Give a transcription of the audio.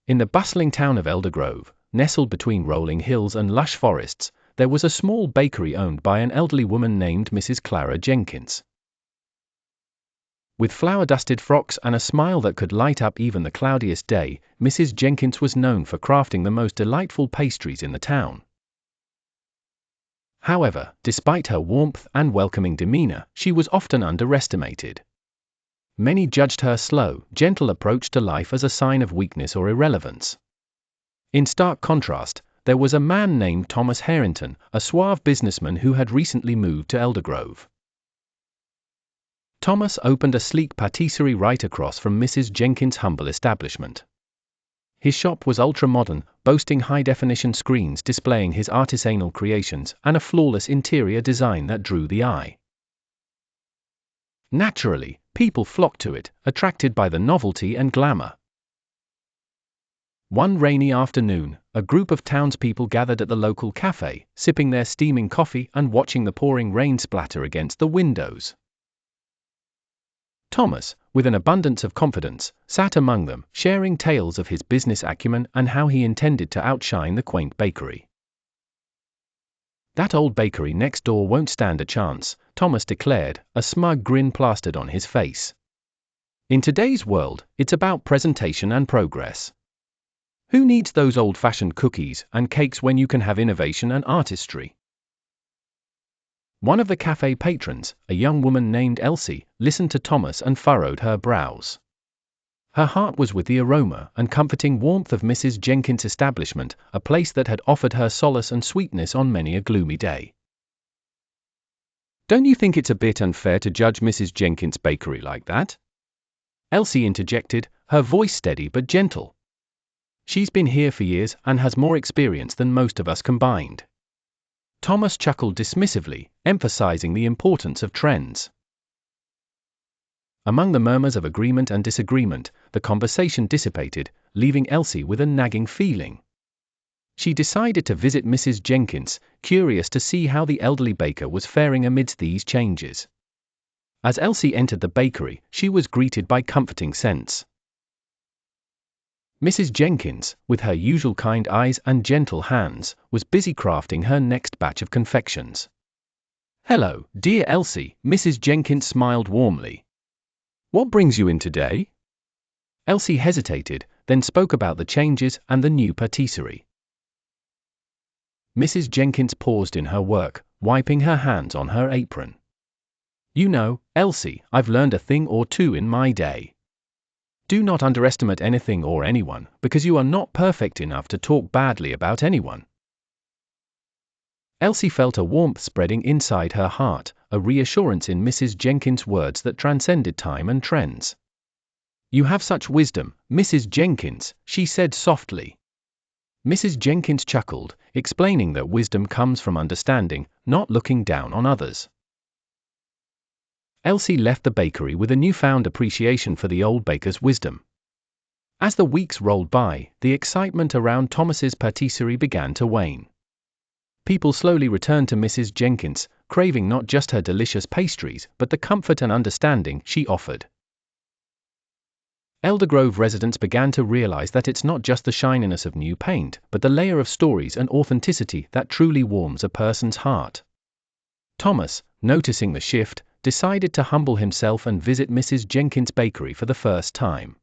In the bustling town of Eldergrove, nestled between rolling hills and lush forests, there was a small bakery owned by an elderly woman named Mrs. Clara Jenkins. With flour-dusted frocks and a smile that could light up even the cloudiest day, Mrs. Jenkins was known for crafting the most delightful pastries in the town. However, despite her warmth and welcoming demeanor, she was often underestimated. Many judged her slow, gentle approach to life as a sign of weakness or irrelevance. In stark contrast, there was a man named Thomas Harington, a suave businessman who had recently moved to Eldergrove. Thomas opened a sleek patisserie right across from Mrs. Jenkins' humble establishment. His shop was ultra-modern, boasting high-definition screens displaying his artisanal creations and a flawless interior design that drew the eye. Naturally, people flocked to it, attracted by the novelty and glamour. One rainy afternoon, a group of townspeople gathered at the local cafe, sipping their steaming coffee and watching the pouring rain splatter against the windows. Thomas, with an abundance of confidence, sat among them, sharing tales of his business acumen and how he intended to outshine the quaint bakery. "That old bakery next door won't stand a chance," Thomas declared, a smug grin plastered on his face. "In today's world, it's about presentation and progress. Who needs those old-fashioned cookies and cakes when you can have innovation and artistry?" One of the cafe patrons, a young woman named Elsie, listened to Thomas and furrowed her brows. Her heart was with the aroma and comforting warmth of Mrs. Jenkins' establishment, a place that had offered her solace and sweetness on many a gloomy day. "Don't you think it's a bit unfair to judge Mrs. Jenkins' bakery like that?" Elsie interjected, her voice steady but gentle. "She's been here for years and has more experience than most of us combined." Thomas chuckled dismissively, emphasizing the importance of trends. Among the murmurs of agreement and disagreement, the conversation dissipated, leaving Elsie with a nagging feeling. She decided to visit Mrs. Jenkins, curious to see how the elderly baker was faring amidst these changes. As Elsie entered the bakery, she was greeted by comforting scents. Mrs. Jenkins, with her usual kind eyes and gentle hands, was busy crafting her next batch of confections. "Hello, dear Elsie," Mrs. Jenkins smiled warmly. "What brings you in today?" Elsie hesitated, then spoke about the changes and the new patisserie. Mrs. Jenkins paused in her work, wiping her hands on her apron. "You know, Elsie, I've learned a thing or two in my day. Do not underestimate anything or anyone, because you are not perfect enough to talk badly about anyone." Elsie felt a warmth spreading inside her heart, a reassurance in Mrs. Jenkins' words that transcended time and trends. "You have such wisdom, Mrs. Jenkins," she said softly. Mrs. Jenkins chuckled, explaining that wisdom comes from understanding, not looking down on others. Elsie left the bakery with a newfound appreciation for the old baker's wisdom. As the weeks rolled by, the excitement around Thomas's patisserie began to wane. People slowly returned to Mrs. Jenkins, craving not just her delicious pastries, but the comfort and understanding she offered. Eldergrove residents began to realize that it's not just the shininess of new paint, but the layer of stories and authenticity that truly warms a person's heart. Thomas, noticing the shift, decided to humble himself and visit Mrs. Jenkins' bakery for the first time.